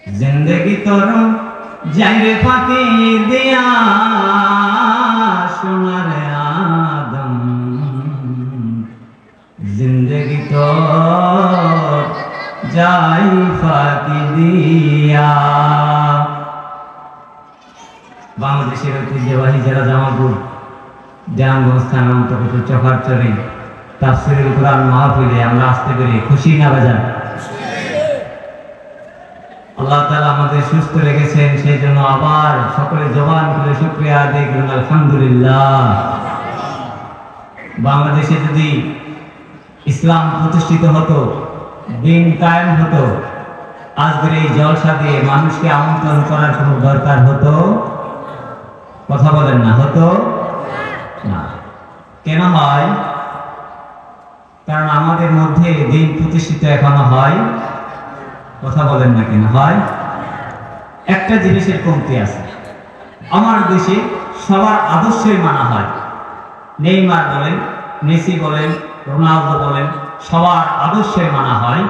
जिंदगी तोर जाइरे फाकी दिया सोनार आदम जिंदगी तोर जाई फाकी दिया। বাংলাদেশের ঐতিহ্যবাহী জেলা জামালপুর দেওয়ানগঞ্জ থানার অন্তর্গত চকারচরে তাফসীরুল কুরআন মাহফিলে আমরা আসতে পেরে খুশি না বাজার? আল্লাহ তাআলা আমাদের সুস্থ রেখেছেন, সেই জন্য আবার সকলে জবান খুলে শুকরিয়া আদায় করুন আলহামদুলিল্লাহ। বাংলাদেশে যদি ইসলাম প্রতিষ্ঠিত হতো, দিন কায়েম হতো, আজকের এই জলসা দিয়ে মানুষকে আমন্ত্রণ করার কোনো দরকার হতো? কথা বলেন না, হতো না। কেন হয়? কারণ আমাদের মধ্যে দিন প্রতিষ্ঠিত এখনো হয়। কথা বলেন না, কেন হয়? একটা জিনিসের কমতি আছে। আমার দেশে সবার আদর্শই মানা হয়। নেইমার বলেন, মেসি বলেন, রোনালদো বলেন, সবার আদর্শই মানা হয়।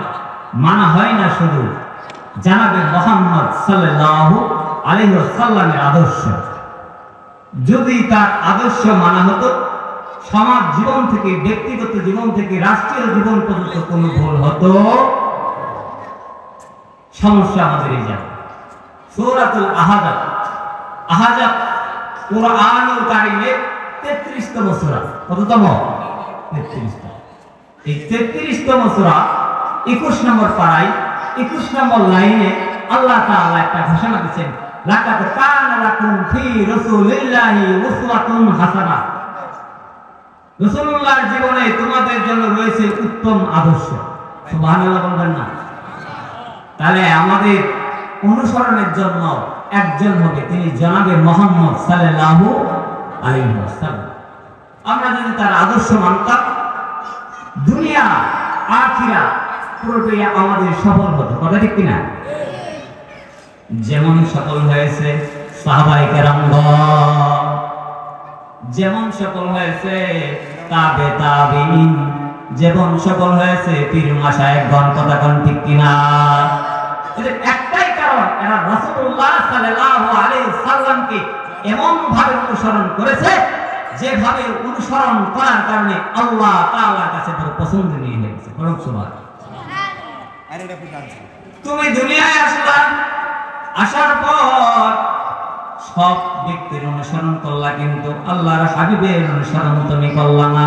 মানা হয় না শুধু জানাবে মুহাম্মদ সাল্লাল্লাহু আলাইহি ওয়াসাল্লামের আদর্শ। যদি তার আদর্শ মানা হতো, সমাজ জীবন থেকে, ব্যক্তিগত জীবন থেকে রাষ্ট্রীয় জীবন পর্যন্ত কোনো ভুল হতো? সমস্যা আমাদের এই যায়। সূরাতুল আহজাব, আহজাব কুরআনুল কারীমের 33তম সূরা। কততম? 33তম। এই 33তম সূরা 21 নম্বর পারায় 21 নম্বর লাইনে আল্লাহ তাআলা একটা ঘোষণা দিয়েছেন, লাকাদ কানা লাকুম ফি রাসূলিল্লাহি উসওয়াতুন হাসানাহ। রাসূলুল্লাহর জীবনে তোমাদের জন্য রয়েছে উত্তম আদর্শ। সুবহানাল্লাহ বলবেন না? তাহলে আমাদের অনুসরণের জন্য একজন হবে, তিনি জনাবে মুহাম্মদ সাল্লাল্লাহু আলাইহি ওয়াসাল্লাম। আমরা যদি তার আদর্শ মানতাম, দুনিয়া আখিরাত পুরোটাই আমাদের সফল হতো। কথা ঠিক কিনা? যেমন সফল হয়েছে সাহাবায়ে কেরামগণ, যেমন সফল হয়েছে তাবে তাবিঈন, যেমন সফল হয়েছে পীর মাশায়েখগণ। কথা কোন ঠিক কিনা? এর একটাই কারণ, এরা রাসূলুল্লাহ সাল্লাল্লাহু আলাইহি সাল্লামকে এমন ভাবে অনুসরণ করেছে যেভাবে অনুসরণ করার কারণে আল্লাহ তাআলার কাছে বড় পছন্দনীয় হয়ে গেছে। বরং সুবহানাল্লাহ। তুমি দুনিয়ায় আসলা, আসার পর সব ব্যক্তির অনুসরণ করলা, কিন্তু আল্লাহর হাবিবের অনুসরণ তুমি করলা না।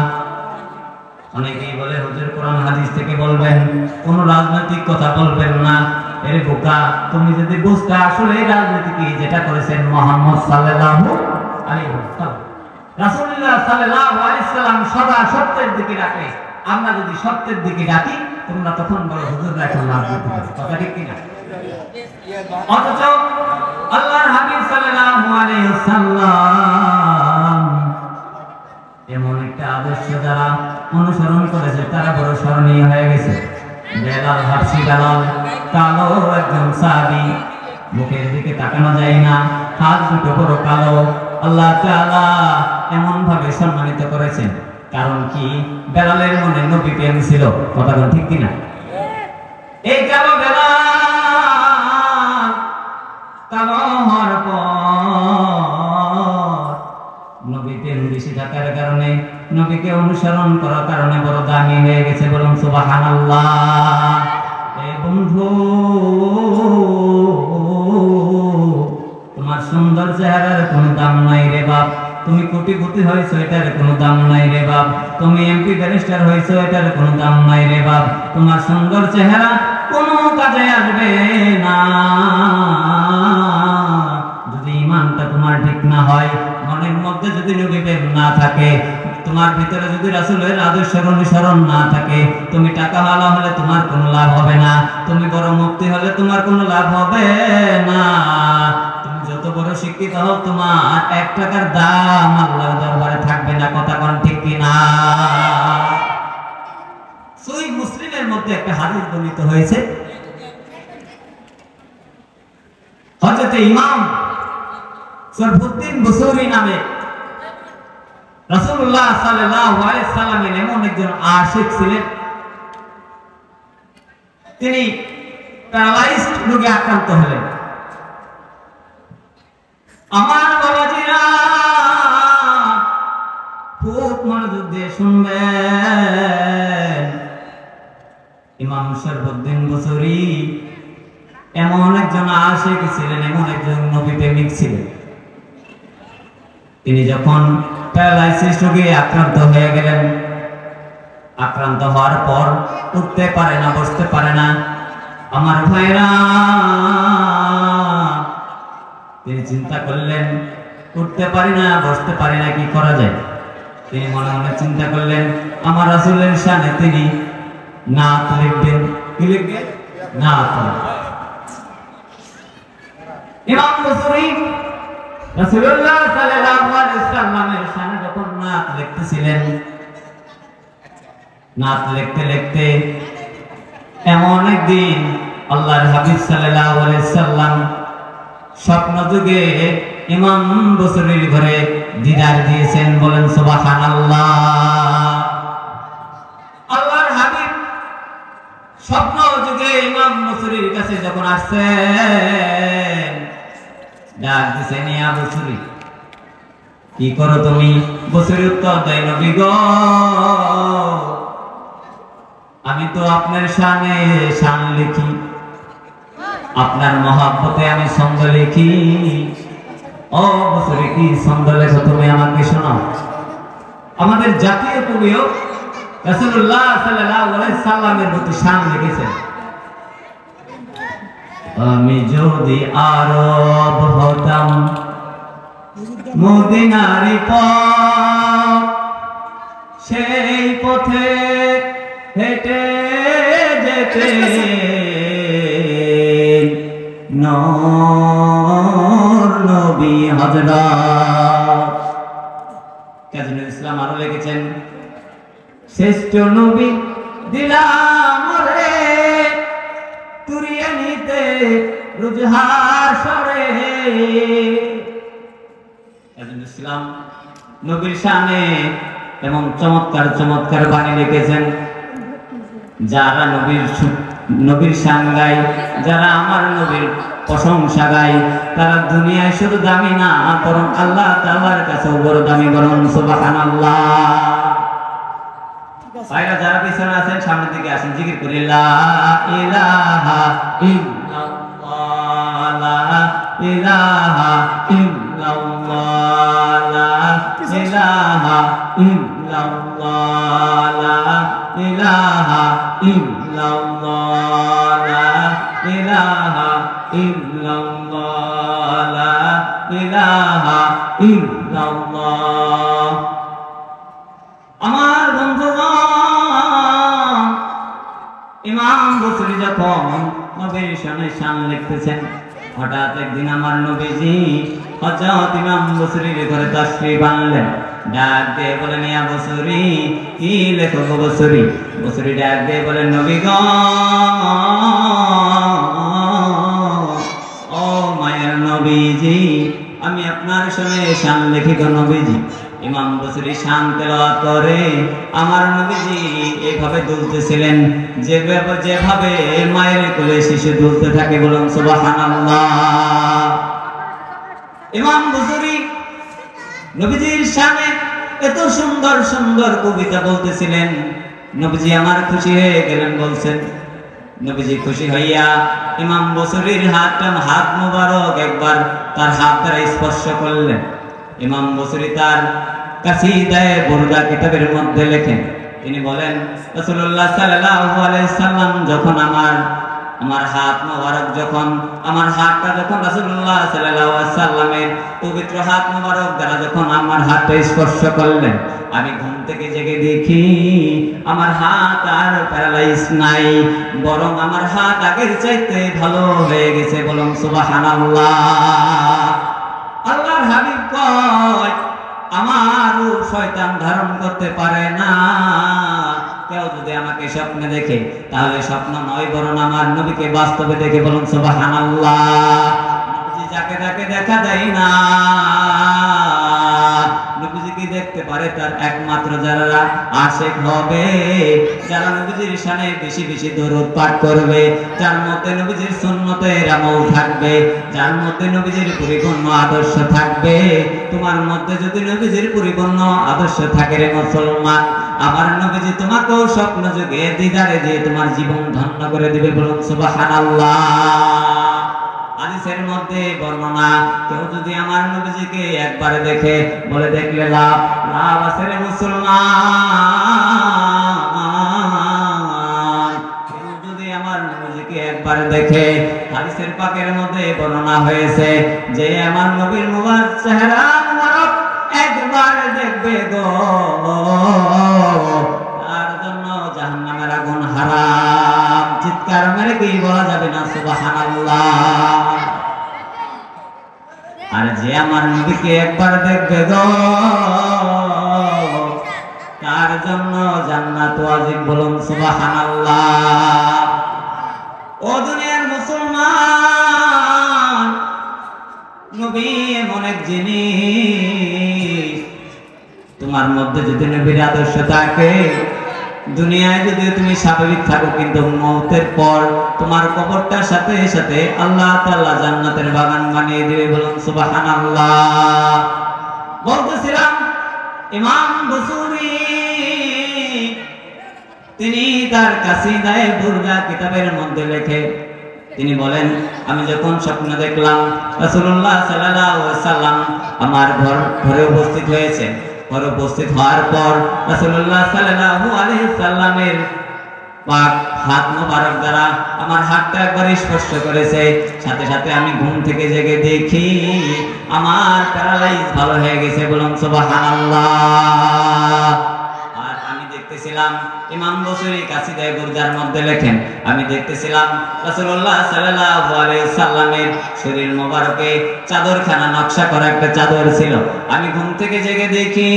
অনেকেই বলে হুজুর কোরআন হাদিস থেকে বলবেন, কোন রাজনৈতিক কথা বলবেন না। এর বোকা, তুমি যদি বুঝতে আসলে এই রাজনীতি কি, যেটা করেছেন মুহাম্মদ সাল্লাল্লাহু আলাইহি ওয়াসাল্লাম। রাসূলুল্লাহ সাল্লাল্লাহু আলাইহি ওয়াসাল্লাম সদা সত্যের দিকে ডাকে। আমরা যদি সত্যের দিকে ডাকি, তোমরা তখন বলো হুজুররা এখন রাজনীতি করে। কথা ঠিক কিনা? অথচ আল্লাহর হাবিব সাল্লাল্লাহু আলাইহি ওয়াসাল্লাম এমন একটা আদর্শ যারা অনুসরণ করেছে তারা বড় স্মরণীয় হয়ে গেছে। বেলাল হাবশী বেলাল, কালো একজন সাহাবী, মুখের দিকে তাকানো যায় না, হাত দুটো বড় কালো। আল্লাহ তাআলা এমন ভাবে সম্মানিত করেছেন। কারণ কি? বেলালের মনে নবী প্রেম ছিল। কথা বল ঠিক কিনা? এই কালো বেলাল কালো হওয়ার পর নবী প্রেম বেশি থাকার কারণে, নবীকে অনুসরণ করার কারণে বড় দামি হয়ে গেছে। বলুন সুবহানাল্লাহ। এই বন্ধু, তোমার সুন্দর চেহারার কোনো দাম নাই রে বাপ। তুমি কোটিপতি হয়েছো, এটার কোনো দাম নাই রে বাপ। তুমি এমপি ব্যারিস্টার হয়েছো, এটার কোনো দাম নাই রে বাপ। তোমার সুন্দর চেহারা কোনো কাজে আসবে না যদি ইমানটা তোমার ঠিক না হয়, মনের মধ্যে যদি নবী প্রেম না থাকে, তোমার ভিতরে যদি রাসূলের আদর্শের অনুসরণ না থাকে, তুমি টাকাওয়ালা হলে তোমার কোনো লাভ হবে না, তুমি বড় মুফতি হলে তোমার কোনো লাভ হবে না, তুমি যত বড় শিক্ষিত হও তোমার 1 টাকার দাম আল্লাহর দরবারে থাকবে না। কথা কোন ঠিক কিনা? সহিহ মুসলিমের মধ্যে একটা হাদিস বর্ণিত হয়েছে, হযরত ইমাম সরফুদ্দিন বুসুরি নামে রাসূলুল্লাহ সাল্লাল্লাহু আলাইহি সাল্লামের এমন একজন আশিক ছিলেন, তিনি প্যারালাইজড রোগে আক্রান্ত হলেন। আমার বাবাজিরা খুব মনোযোগ দিয়ে শুনবেন। ইমাম শরফুদ্দীন বসরি এমন একজন আশিক ছিলেন, এমন একজন নবী প্রেমিক ছিলেন। তিনি যখন প্যারালাইসিস রোগে আক্রান্ত হয়ে গেলেন, আক্রান্ত হওয়ার পর উঠতে পারে না, বসতে পারে না। আমার ভাইরা, তিনি চিন্তা করলেন উঠতে পারি না, বসতে পারি না, কি করা যায়? তিনি মনে মনে চিন্তা করলেন আমার রাসূলের শানে তিনি নাত লিখবেন। কি লিখবেন? নাত। ইমাম বুখারী রাসূলুল্লাহ সাল্লাল্লাহু আলাইহি ওয়াসাল্লামের শানে যখন নাত লিখতেছিলেন, নাত লিখতে লিখতে এমন একদিন আল্লাহর হাবিব সাল্লাল্লাহু আলাইহি ওয়াসাল্লাম স্বপ্ন যুগে ইমাম বসরির ঘরে দিদার দিয়েছেন। বলেন সুবহানাল্লাহ। আল্লাহর হাবিব স্বপ্ন যুগে ইমাম বসরির কাছে যখন আসছেন, ডাক দিয়েছেন, ইয়া বসরি, কি করো তুমি? বসরি উত্তর দেয়, নবী গো, আমি তো আপনার শানে শান লিখি, আপনার মহাব্বতে আমি ছন্দ লিখি। ও বসরি, কি ছন্দ লেখো তুমি? আমাকে শোনাও। আমাদের জাতীয় কবিও রাসূলুল্লাহ সাল্লাল্লাহু আলাইহি সাল্লামের প্রতি শান লিখেছেন। আমি যদি আরব হতাম, মদিনার পথ সেই পথে হেঁটে যেতে নূর নবী হযরত। কাজী নজরুল ইসলাম আরো লিখেছেন, শ্রেষ্ঠ নবী দিলাম রে তুরিয়ে নিতে রুজহার সরে। কাজী নজরুল ইসলাম নবীর শানে এবং চমৎকার চমৎকার বাণী লিখেছেন। যারা নবীর শান গায়, যারা আমার নবীর প্রশংসা গায়, তারা দুনিয়ায় শুধু দামি না, বরং আল্লাহ তাআলার কাছেও বড় দামি। বলুন সুবহানাল্লাহ। ভাইরা যারা পিছনে আছেন সামনের দিকে আসেন, জিকির করি লা ইলাহা ইল্লাল্লাহ, লা ইলাহা ইল্লাল্লাহ, লা ইলাহা ইল্লাল্লাহ, লা ইলাহা ইল্লাল্লাহ, লা ইলাহা ইল্লাল্লাহ, লা ইলাহা ইল্লাল্লাহ। আমার বন্ধুগণ, ইমাম বুখারী যখন নবীর শানে শান লিখতেছেন, হঠাৎ একদিন আমার নবীজি হযরত ইমাম বুখারীর ঘরে তাশরীফ আনলেন। ডাক দিয়ে বলেন, ইয়া বুখারী, কি লেখো গো বুখারী? বুখারী ডাক দিয়ে বলেন, নবী গো, ও মায়ের নবীজি, আমি আপনার শানে শান লিখি গো নবীজি। ইমাম বুখারী শান তেলাওয়াত করে আমার নবীজি এইভাবে দুলতেছিলেন, যেভাবে মায়ের কোলে শিশু দুলতে থাকে। বলুন সুবহানাল্লাহ। ইমাম বুখারী নবীজির শানে এত সুন্দর সুন্দর কবিতা বলতেছিলেন, নবীজি আমার খুশি হয়ে গেলেন। বলছেন, নবীজি খুশি হইয়া ইমাম বুখারীর হাত মোবারক একবার তার হাত দ্বারা স্পর্শ করলেন। ইমাম বুখারী তার কাসিদায়ে বুরদা কিতাবের মধ্যে লেখেন, তিনি বলেন, রাসূলুল্লাহ সাল্লাল্লাহু আলাইহি সাল্লাম যখন আমার হাত মোবারক আমার হাতটা যখন রাসূলুল্লাহ সাল্লাল্লাহু আলাইহি সাল্লামের পবিত্র হাত মোবারক দ্বারা যখন আমার হাতটা স্পর্শ করলেন, আমি ঘুম থেকে জেগে দেখি আমার হাত আর প্যারালাইজ নাই, বরং আমার হাত আগের চাইতে ভালো হয়ে গেছে। বলুন সুবহানাল্লাহ। আল্লাহর হাবিব কয়, আমার রূপ শয়তান ধারণ করতে পারে না। কেউ যদি আমাকে স্বপ্নে দেখে, তাহলে স্বপ্ন নয়, বরং আমার নবীকে বাস্তবে দেখে। বলুন সুবহানাল্লাহ। নবীজি যাকে তাকে দেখা দেয় না, নবীজিকে দেখতে পারে পারে তার একমাত্র যারা আশিক হবে, যারা নবীজির শানে বেশি বেশি দরুদ পাঠ করবে, যার মধ্যে নবীজির সুন্নতের আমল থাকবে, যার মধ্যে নবীজির পরিপূর্ণ আদর্শ থাকবে। তোমার মধ্যে যদি নবীজির পরিপূর্ণ আদর্শ থাকে রে মুসলমান, আমার নবীজি তোমাকেও স্বপ্ন যুগে দিদারে দিয়ে তোমার জীবন ধন্য করে দিবে। বলুন সুবহানাল্লাহ। হাদিসের মধ্যে বর্ণনা, কেউ যদি আমার নবীজিকে একবার দেখে, বলে দেখলে লাভ লাভ আছে রে মুসলমান। কেউ যদি আমার নবীজিকে একবার দেখে, হাদিসের পাকের মধ্যে বর্ণনা হয়েছে যে আমার নবীর মুবারক চেহারা মুবারক একবার দেখবে গো, তার জন্য জাহান্নামের আগুন হারাম। চিৎকার মেরে কি বলা যাবে না সুবহানাল্লাহ। আর যে আমার নবীকে একবার দেখবে গো, তার জন্য জান্নাত ওয়াজিব। বলুন সুবহানাল্লাহ। ও দুনিয়ার মুসলমান, নবী এমন এক জিনিস, তোমার মধ্যে যদি নবীর আদর্শ থাকে, দুনিয়ায় যদি তুমি স্বাভাবিক থাকো, কিন্তু মওতের পর তোমার কবরটার সাথে সাথে আল্লাহ তাআলা জান্নাতের বাগান বানিয়ে দিবে। বলুন সুবহানাল্লাহ। বলতেছিলাম ইমাম বুসুরি তিনি তার কাসিদায়ে বুরদা কিতাবের মধ্যে লেখে, তিনি বলেন, আমি যখন স্বপ্ন দেখলাম রাসূলুল্লাহ সাল্লাল্লাহু আলাইহি ওয়াসাল্লাম আমার ঘরে উপস্থিত হয়েছে, ঘরে উপস্থিত হওয়ার পর রাসূলুল্লাহ সাল্লাল্লাহু আলাইহি ওয়াসাল্লামের পাক হাত মোবারক দ্বারা আমার হাতটা একবার স্পর্শ করেছে, সাথে সাথে আমি ঘুম থেকে জেগে দেখি আমার প্যারালাইজ ভালো হয়ে গেছে। বলুন সুবহানাল্লাহ। আর আমি দেখতেছিলাম, ইমাম বুসুরি কাসিদায়ে বুরদার মধ্যে লেখেন, আমি দেখতেছিলাম রাসূলুল্লাহ সাল্লাল্লাহু আলাইহি ওয়াসাল্লামের শরীর মোবারকে চাদরখানা নকশা করা একটা চাদর ছিল। আমি ঘুম থেকে জেগে দেখি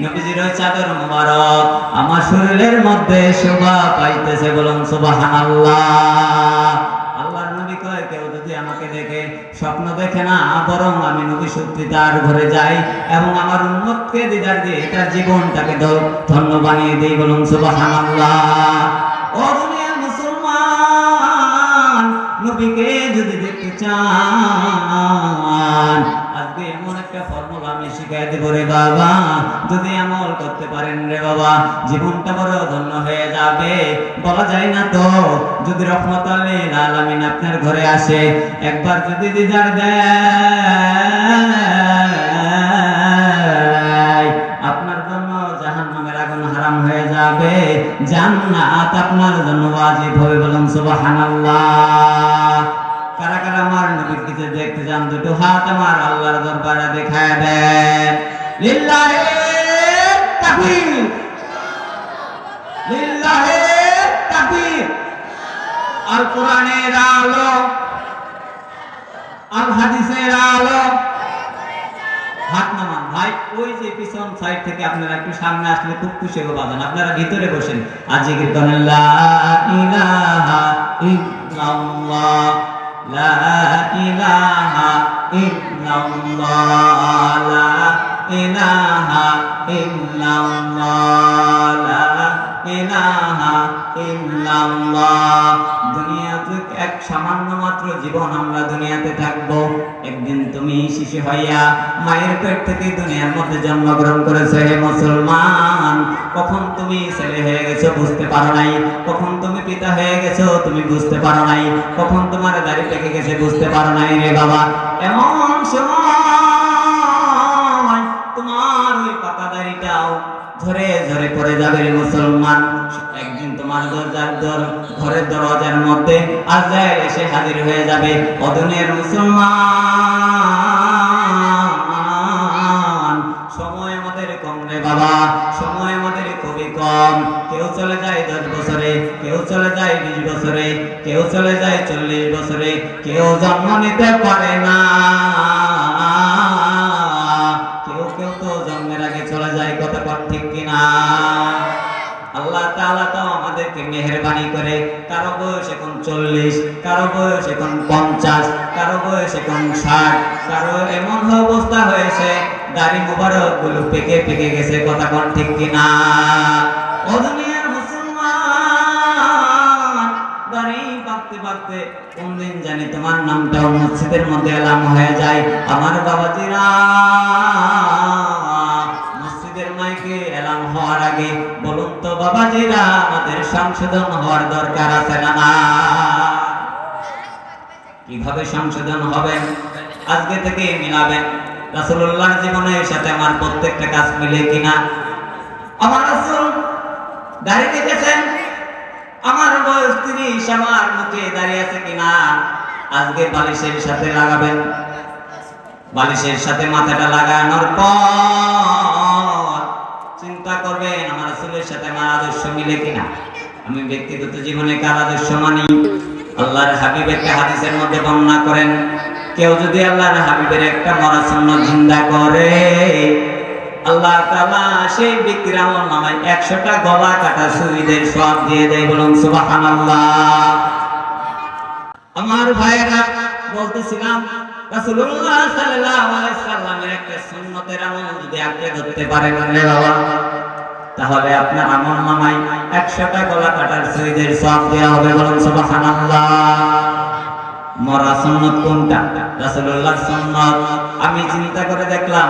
নবীজির ওই চাদর মোবারক আমার শরীরের মধ্যে শোভা পাইতেছে। বলুন সুবহানাল্লাহ। আল্লাহর নবী কয়, কেউ যদি আমাকে দেখে স্বপ্ন দেখে না, বরং আমি নবী সত্যি তার ঘরে যাই এবং আমার উম্মতকে দিদার দিয়ে তার জীবনটাকে ধন্য বানিয়ে দেই। বলুন সুবহানাল্লাহ। ও দুনিয়ার মুসলমান, নবীকে যদি দেখতে চান, আজকে এমন একটা ফর্মুলা আমি শিখাই দেব রে বাবা, যদি আমল করতে পারেন রে বাবা, জীবনটা বড় ধন্য হয়ে যাবে। বলা যায় না তো, যদি রহমতুল লিল আলামিন আপনার ঘরে আসে, একবার যদি দিদার দেয়, আপনার জন্য জাহান্নামের আগুন হারাম হয়ে যাবে, জান্নাত আপনার জন্য ওয়াজিব হবে। বলুন সুবহানাল্লাহ। কারা কারা আমার নবীকে দেখতে চান, দুটো হাত আমার আল্লাহর দরবারে দেখায় দেন। লিল্লাহি তাকবীর, লিল্লাহি তাকবীর। আল কোরআনের আলো, আল হাদিসের আলো। হাত নামান ভাই, ওই যে পিছন সাইড থেকে আপনারা একটু সামনে আসলে খুব খুশি হবে বাজান। আপনারা ভিতরে বসেন, আর জিকির করেন লা ইলাহা ইল্লাল্লাহ, লা ইলাহা ইল্লাল্লাহ, লা ইলাহা ইল্লাল্লাহ, লা ইলাহা ইল্লাল্লাহ। দুনিয়াতে এক সামান্য মাত্র জীবন আমরা দুনিয়াতে থাকবো। একদিন তুমি শিশু হইয়া মায়ের পেট থেকে দুনিয়ার মধ্যে জন্মগ্রহণ করেছো হে মুসলমান। কখন তুমি ছেলে হয়ে গেছো বুঝতে পারো নাই, কখন তুমি পিতা হয়ে গেছো তুমি বুঝতে পারো নাই, কখন তোমার দাড়ি পেকে গেছে বুঝতে পারো নাই রে বাবা। এমন সময় তোমার ওই পাকা দাড়িটাও ঝরে ঝরে পড়ে যাবে রে মুসলমান। একদিন তোমার ঘরের দরজার মধ্যে আজরাইল এসে হাজির হয়ে যাবে। ও দুনিয়ার মুসলমান, সময় আমাদের কম রে বাবা, সময় আমাদের খুবই কম। কেউ চলে যায় 10 বছরে, কেউ চলে যায় 20 বছরে, কেউ চলে যায় 40 বছরে, কেউ জন্ম নিতে পারে না, কেউ কেউ তো জন্মের আগে চলে যায়। কথা ঠিক কিনা? আল্লাহ তাআলা তো আমাদেরকে মেহেরবানি করে কারো বয়স এখন 40, কারো বয়স এখন 50, কারো বয়স এখন 60, কারো এমন অবস্থা হয়েছে দাড়ি মোবারক গুলো পেকে পেকে গেছে। কথা কোন ঠিক কিনা? ও দুনিয়ার মুসলমান, দাড়ি পাকতে পাকতে কোন দিন জানি তোমার নামটাও মসজিদের মধ্যে এলাম হয়ে যায়। আমার বাবাজিরা, মসজিদের মাইকে এলাম হওয়ার আগে বলুন তো বাবাজিরা, আমাদের সংশোধন হওয়ার দরকার আছে না? কিভাবে সংশোধন হবেন? আজকে থেকে মিলাবেন রাসূলুল্লাহর জীবনের সাথে আমার প্রত্যেকটা কাজ মিলে কিনা। আমার রাসূল দাড়ি রেখেছেন, আমার বয়স 30, আমার মুখে দাড়ি আছে কিনা। আজকে বালিশের সাথে লাগাবেন, বালিশের সাথে মাথাটা লাগানোর পর চিন্তা করবেন আমার রাসূলের সাথে আমার আদর্শ মিলে কিনা। আমি ব্যক্তিগত জীবনে কার আদর্শ মানি? আল্লাহর হাবিব একটা হাদিসের মধ্যে বর্ণনা করেন, কেউ যদি আল্লাহর হাবিবের একটা মরা সুন্নাত জিন্দা করে, আল্লাহ তাআলা সেই ব্যক্তির আমলনামায় 100টা গলা কাটা শহীদের সওয়াব দিয়ে দেয়। বলুন সুবহানাল্লাহ। আমার ভাইয়েরা, বলতেছিলাম রাসূলুল্লাহ সাল্লাল্লাহু আলাইহি সাল্লামের একটা সুন্নতের আমল যদি আপনি ধরতে পারেন রে বাবা, তাহলে আপনার আমলনামায় 100টা গলা কাটার শহীদের সওয়াব দেওয়া হবে। বলুন সুবহানাল্লাহ। মরা সুন্নাত কোনটা? রাসূলুল্লাহর সুন্নাত। আমি চিন্তা করে দেখলাম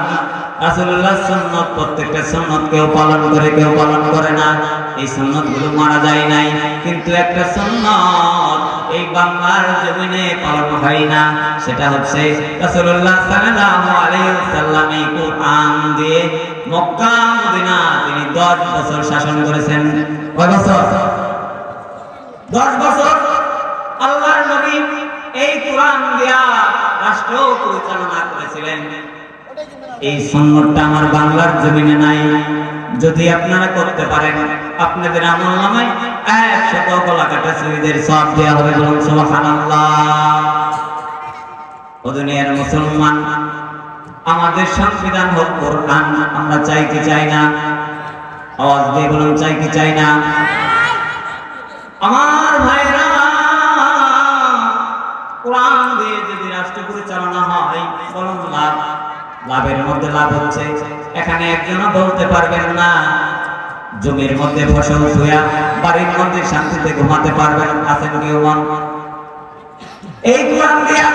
রাসূলুল্লাহর সুন্নাত, প্রত্যেকটা সুন্নাত কেউ পালন করে, কেউ পালন করে না। এই সুন্নাতগুলো মারা যায় নাই, কিন্তু একটা সুন্নাত এই বাংলার জমিনে পালন হয় না। সেটা হচ্ছে রাসূলুল্লাহ সাল্লাল্লাহু আলাইহি ওয়াসাল্লাম এই কোরআন দিয়ে মক্কা মদিনা তিনি 10 বছর শাসন করেছেন। কয় বছর? 10 বছর আল্লাহর নবী এই কোরআন দিয়া রাষ্ট্র পরিচালনা করেছিলেন। এই সুন্নতটা আমার বাংলার জমিনে নাই। যদি আপনারা করতে পারেন, আপনাদের আমলনামায় 100 গলা কাটা শহীদের সওয়াব দেওয়া হবে। বলুন সুবহানাল্লাহ। ও দুনিয়ার মুসলমান, আমাদের সংবিধান হোক কোরআন। আমরা চাই কি চাই না? আওয়াজ দিয়ে বলুন, চাই কি চাই না? আমার ভাইরা, কোরআন দিয়ে যদি রাষ্ট্র পরিচালনা হয়, বলুন লাভ। লাভের মধ্যে লাভ হচ্ছে, এখানে একজনও বলতে পারবেন না জমির মধ্যে ফসল ছুঁয়া বাড়ির মধ্যে শান্তিতে ঘুমাতে পারবেন। আছেন কেউ? এই কোরআন দিয়ে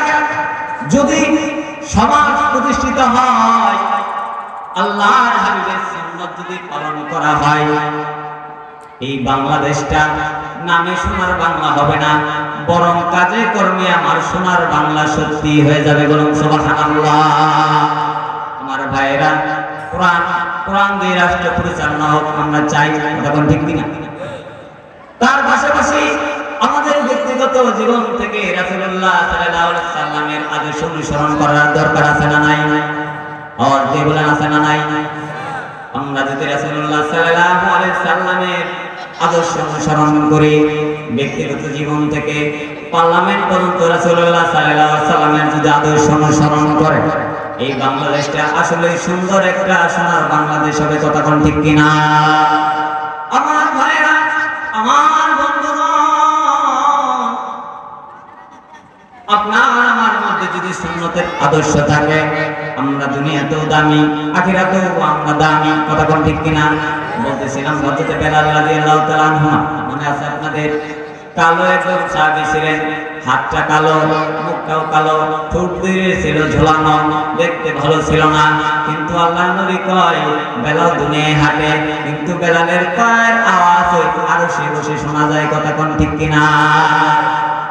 যদি সমাজ প্রতিষ্ঠিত হয়, আল্লাহর হাবিবের সুন্নাত যদি পালন করা হয়, এই বাংলাদেশটা নামে সোনার বাংলা হবে না, বরং কাজে কর্মে আমার সোনার বাংলা সত্যি হয়ে যাবে। বলুন সুবহানাল্লাহ। আমার ভাইয়েরা, কোরআন দিয়ে রাষ্ট্র পরিচালনা হোক আমরা চাই। তখন ঠিক কিনা? তার পাশাপাশি আমাদের ব্যক্তিগত জীবন থেকে রাসূলুল্লাহ সাল্লাল্লাহু আলাইহি সাল্লামের আদর্শ অনুসরণ করার দরকার আছে না নাই? আর কে বলেন আছে না নাই? আমরা যদি রাসূলুল্লাহ সাল্লাল্লাহু আলাইহি সাল্লামের আদর্শ অনুসরণ করি, ব্যক্তিগত জীবন থেকে পার্লামেন্ট পর্যন্ত রাসূলুল্লাহ সাল্লাল্লাহু আলাইহি সাল্লামের যদি আদর্শ অনুসরণ করে, এই বাংলাদেশটা আসলে সুন্দর একটা সোনার বাংলাদেশ হবে। ততক্ষণ ঠিক কিনা? আমার ভাইরা, আমার বন্ধুগণ, আপনার আমার মধ্যে যদি সুন্নতের আদর্শ থাকে, আমরা দুনিয়াতেও দামি, আখিরাতেও আমরা দামি। ততক্ষণ ঠিক কিনা? বলতেছিলাম হযরত বেলাল রাদিয়াল্লাহু তাআলা আনহু, মনে আছে আপনাদের? কালো একজন সাহাবী ছিলেন, হাতটা কালো, মুখটাও কালো, ঠোঁট দিয়ে ছিল ঝোলানো, দেখতে ভালো ছিল না। কিন্তু আল্লাহর নবী কয় বেলাল দুনিয়ায় হাঁটে, কিন্তু বেলালের পায়ের আওয়াজ আরো সে বসে শোনা যায়। কথা কোন ঠিক কিনা?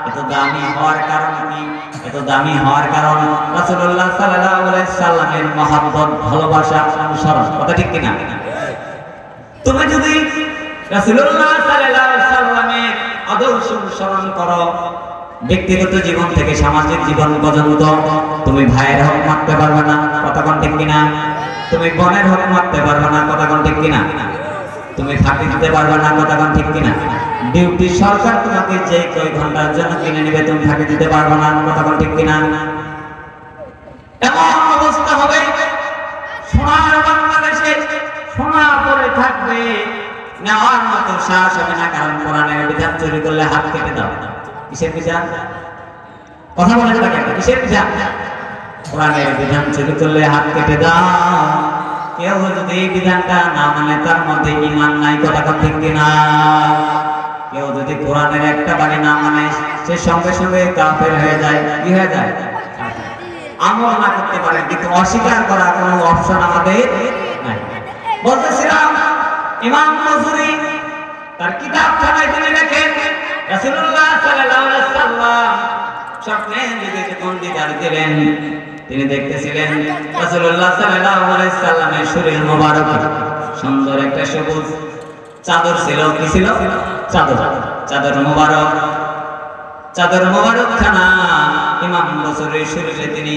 এত দামি হওয়ার কারণ কি? এত দামি হওয়ার কারণ রাসূলুল্লাহ সাল্লাল্লাহু আলাইহি সাল্লামের মহব্বত, ভালোবাসা, অনুসরণ। কথা ঠিক কিনা? তুমি যদি রাসূলুল্লাহ সাল্লাল্লাহু আলাইহি সাল্লামের আদর্শ অনুসরণ করো, ব্যক্তিগত জীবন থেকে সামাজিক জীবন পর্যন্ত, তুমি ভাইয়ের হক মারতে পারবে না। কথা কোন ঠিক কিনা? তুমি বোনের হক মারতে পারবে না। কথা কোন ঠিক কিনা? তুমি ফাঁকি দিতে পারবে না। কথা কোন ঠিক কিনা? ডিউটি সরকার তোমাকে যে কয় ঘন্টার জন্য কিনে নেবে, তুমি ফাঁকি দিতে পারবে না। কথা কোন ঠিক কিনা? এমন অবস্থা হবে সোনার বাংলাদেশে সোনা পড়ে থাকবে, নেওয়ার মতো সাহস হবে না, কারণ কোরআনের বিধান চুরি করলে হাত কেটে দাও। কিসের বিধান? কথা বলে না কেন? কিসের বিধান? কোরআনের বিধান চুরি করলে হাত কেটে দাও। কেউ যদি এই বিধানটা না মানে তার মধ্যে ঈমান নাই, কথা ঠিক কিনা? কেউ যদি কোরআনের একটা বাণী না মানে সে সঙ্গে সঙ্গে কাফের হয়ে যায়। কি হয়ে যায়? আমল না করতে পারে, কিন্তু অস্বীকার করার কোনো অপশন আমাদের নাই। বলতেছিলাম ইমাম মজুরি তার কিতাবখানায় তিনি লেখেন রাসূলুল্লাহ সাল্লাল্লাহু আলাইহি ওয়াসাল্লাম স্বপ্নে নিজেকে দিদার দিলেন। তিনি দেখতেছিলেন রাসূলুল্লাহ সাল্লাল্লাহু আলাইহি ওয়াসাল্লামের শরীর মোবারক সুন্দর একটা সবুজ চাদর ছিল। কি ছিল? চাদর। চাদর মোবারক খানা ইমাম বসরির শরীরে তিনি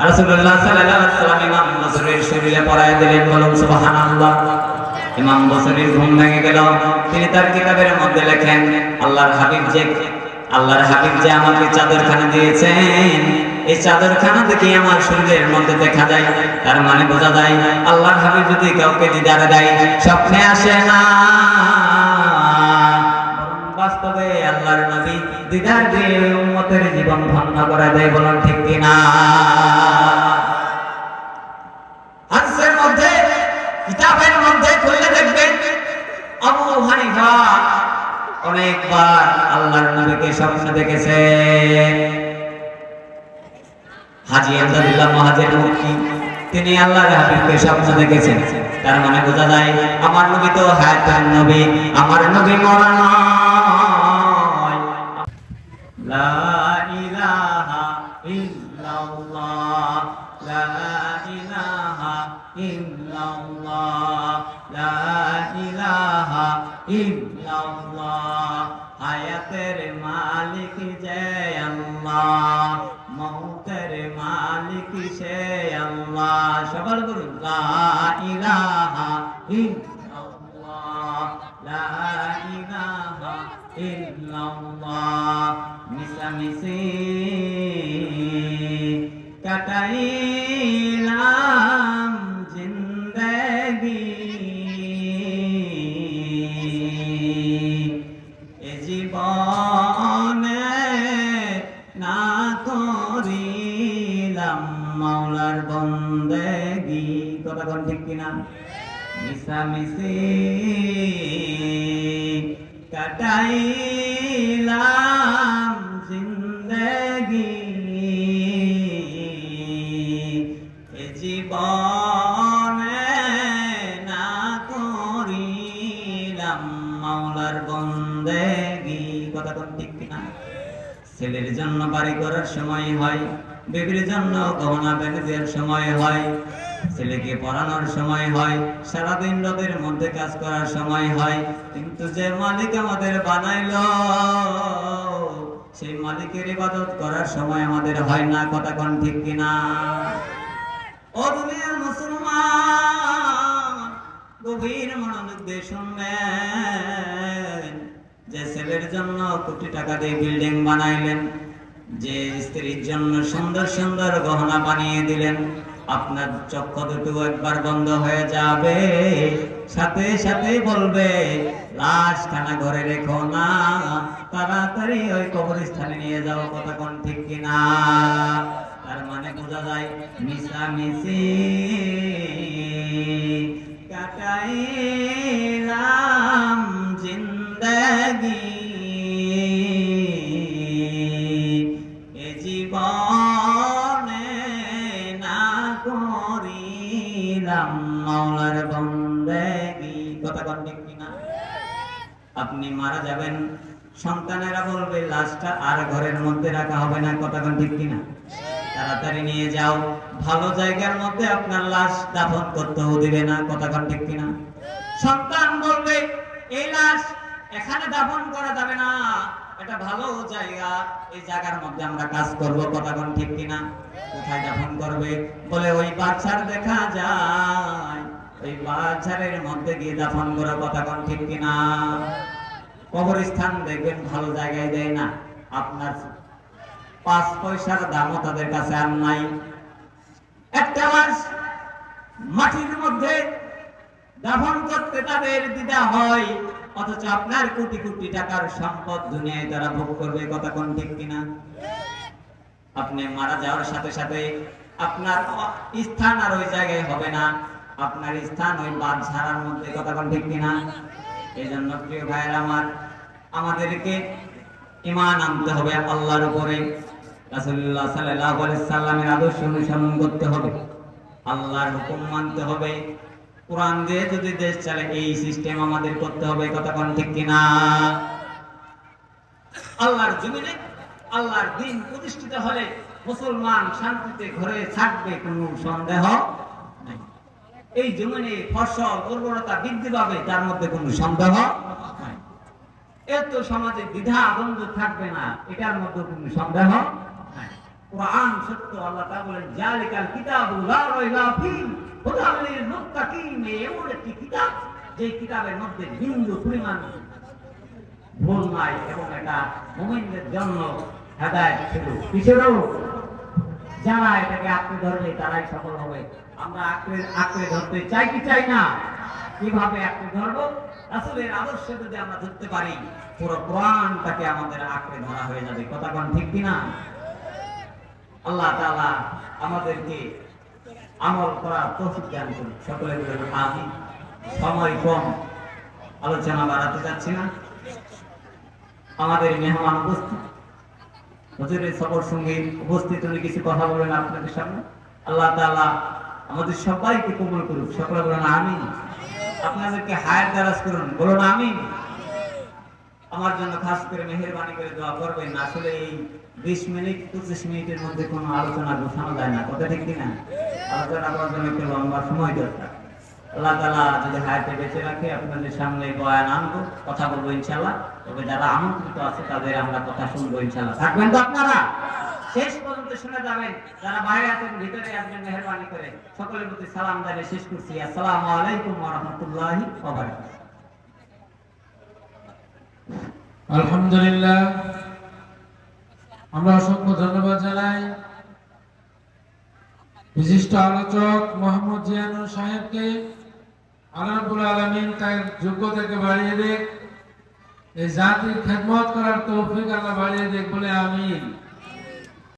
রাসূলুল্লাহ সাল্লাল্লাহু আলাইহি ওয়াসাল্লাম ইমাম বসরির শরীরে পরায় দিলেন। বলুন সুবহানাল্লাহ। ইমাম বসরির ঘুম ভেঙে গেল। তিনি তার কিতাবের মধ্যে লেখেন আল্লাহর হাবিব যে আমাকে চাদরখানা দিয়েছেন, এই চাদরখানা দেখে আমার শরীরের মধ্যে দেখা যায়। তার মানে বোঝা যায় আল্লাহর হাবিব যদি কাউকে দিদার দেয় স্বপ্নে আসে না, বাস্তবে আল্লাহর নবী দিদার দিয়ে উম্মতের জীবন ধন্য করে দেয়। বলুন ঠিক কিনা? হাদিসের মধ্যে কিতাবের মধ্যে খুলে দেখবেন আবু হানিফা অনেকবার আল্লাহর নবীকে স্বপ্নে দেখেছে। হাজী আব্দুল্লাহ মুহাজির মুক্তি তিনি আল্লাহর হাবিবকে স্বপ্ন দেখেছেন। তার মানে বোঝা যায় আমার নবী তো হায়াতুন নবী, আমার নবী মরা নয়। লা ইলাহা ইল্লাল্লাহ, লা ইলাহা ইল্লাল্লাহ, লা ইলাহা ইল্লাল্লাহ। হায়াতের মালিক যে আল্লাহ, মৌতের মালিক সে আল্লাহ। সবার বলুন লা ইলাহা ইল্লাল্লাহ, লা ইলাহা ইল্লাল্লাহ। মিশামিশি কাটাইলাম জিন্দেগি, এ জীবনে না করিলাম মাওলার বন্দেগি। কথা কোন ঠিক কিনা? মিশামিশি কাটাইলাম জিন্দেগি, এ জীবনে না করিলাম মাওলার বন্দেগি। কথা কোন ঠিক কিনা? ছেলের জন্য বাড়ি করার সময় হয়, বেবির জন্য গহনা বেঁধে দেওয়ার সময় হয়, ছেলেকে পড়ানোর সময় হয়, সারাদিন রোদের মধ্যে কাজ করার সময় হয়, কিন্তু যে মালিক আমাদের বানাইলো সেই মালিকের ইবাদত করার সময় আমাদের হয় না। কথা কোন ঠিক কিনা? ও দুনিয়ার মুসলমান, গভীর মনোযোগ দিয়ে শুনবেন। যে ছেলের জন্য কোটি টাকা দিয়ে বিল্ডিং বানাইলেন, যে স্ত্রীর জন্য সুন্দর সুন্দর গহনা বানিয়ে দিলেন, আপনার চক্ষু দুটো একবার বন্ধ হয়ে যাবে, সাথে সাথে বলবে লাশখানা ঘরে রেখো না, তাড়াতাড়ি ওই কবরস্থানে নিয়ে যাও। কথা কোন ঠিক কিনা? তার মানে বোঝা যায় মিশামিশি কাটাইলাম জিন্দেগি, এ জীবনে না করিলাম মাওলার বন্দেগি। কথা কোন ঠিক কিনা? আপনি মারা যাবেন, সন্তানেরা বলবে লাশটা আর ঘরের মধ্যে রাখা হবে না। কথা কোন ঠিক কিনা? তাড়াতাড়ি নিয়ে যাও, ভালো জায়গার মধ্যে আপনার লাশ দাফন করতেও দিবে না। কথা কোন ঠিক কিনা? সন্তান বলবে এই লাশ এখানে দাফন করা যাবে না, এটা ভালো জায়গা, এই জায়গার মধ্যে আমরা কাজ করব। কথা কোন ঠিক কিনা? কোথায় দাফন করবে? বলে ওই বাচ্চার দেখা যায়, ওই বাচ্চারের মধ্যে গিয়ে দাফন করা। কথা কোন ঠিক কিনা? কবরস্থান দেখবেন ভালো জায়গায় দেয় না, আপনার 5 পয়সার দামও তাদের কাছে আর নাই। একটা লাশ মাটির মধ্যে দাফন করতে তাদের দ্বিধা হয়, অথচ আপনার কোটি কোটি টাকার সম্পদ দুনিয়ায় তারা ভোগ করবে। কথা কোন ঠিক কিনা? আপনি মারা যাওয়ার সাথে সাথে আপনার স্থান আর ওই জায়গায় হবে না, আপনার স্থান ওই বাদশাহার মধ্যে। কথা কোন ঠিক কিনা? এই জন্য প্রিয় ভাইয়ের আমার, আমাদেরকে ঈমান আনতে হবে আল্লাহর উপরে, রাসূলুল্লাহ সাল্লাল্লাহু আলাইহি সাল্লামের আদর্শ অনুসরণ করতে হবে, আল্লাহর হুকুম মানতে হবে। কোরআন দিয়ে যদি দেশ চলে, এই সিস্টেম আমাদের করতে হবে। কথা কোন ঠিক কিনা? আল্লাহর জমিনে আল্লাহর দ্বীন প্রতিষ্ঠিত হলে মুসলমান শান্তিতে ঘরে থাকবে, কোনো সন্দেহ নেই। এই জমিনে ফসল উর্বরতা বৃদ্ধি পাবে, তার মধ্যে কোনো সন্দেহ নাই। এত সমাজে দ্বিধা দ্বন্দ্ব থাকবে না, এটার মধ্যে কোনো সন্দেহ নাই। কোরআন সত্য, আল্লাহ তাআলা বলেন জালিকাল কিতাবু লা রাইবা ফীহি হুদাল লিল মুত্তাকিন। এমন একটি কিতাব, যে কিতাবের মধ্যে বিন্দু পরিমাণ ভুল নাই, এবং এটা মুমিনদের জন্য হেদায়েত ছিল। কিসেরও যারা এটাকে আঁকড়ে ধরবে তারাই সফল হবে। আমরা আঁকড়ে ধরতে চাই কি চাই না? কিভাবে আঁকড়ে ধরবো? রাসূলের আদর্শ যদি আমরা ধরতে পারি, পুরো কোরআনটাকে আমাদের আঁকড়ে ধরা হয়ে যাবে। কথা কোন ঠিক কিনা? আল্লাহ তাআলা আমাদেরকে আমল করার তৌফিক দান করুন। সকলে বলুন আমিন। সময় কম, আলোচনা বাড়াতে যাচ্ছি না। আমাদের মেহমান উপস্থিত, হুজুরের সফর সঙ্গে উপস্থিত, উনি কিছু কথা বলেন আপনাদের সামনে। আল্লাহ তাআলা আমাদের সবাইকে কবুল করুন। সকলে বলুন আমিন। আপনাদেরকে হায়াত দারাজ করুন, বলুন আমিন। আমার জন্য খাস করে মেহেরবানি করে দোয়া করবেন। আসলে এই 20 মিনিট 25 মিনিটের মধ্যে কোনো আলোচনা গোছানো যায় না। কথা ঠিক কিনা? আলোচনা করার জন্য একটু লম্বা সময় দরকার। আল্লাহ তাআলা যদি হায়াতে বেঁচে রাখে, আপনাদের সামনে বয়ান আনবো, কথা বলবো ইনশাআল্লাহ। তবে যারা আমন্ত্রিত আছে তাদের আমরা কথা শুনবো ইনশাআল্লাহ। থাকবেন তো আপনারা? শেষ পর্যন্ত শুনে যাবেন। যারা বাইরে আছেন ভিতরে আসবেন মেহেরবানি করে। সকলের প্রতি সালাম জানিয়ে শেষ করছি। আসসালামু আলাইকুম ওয়া রাহমাতুল্লাহি ওয়া বারাকাতুহু। আলহামদুলিল্লাহ, আমরা অসংখ্য ধন্যবাদ জানাই বিশিষ্ট আলোচক মোহাম্মদ জিয়ানুর সাহেবকে। আল্লাহ রাব্বুল আলামিন তার যোগ্যতাকে বাড়িয়ে দেখ, এই জাতির খেদমত করার তৌফিক আল্লাহ বাড়িয়ে দেখ বলে আমিন।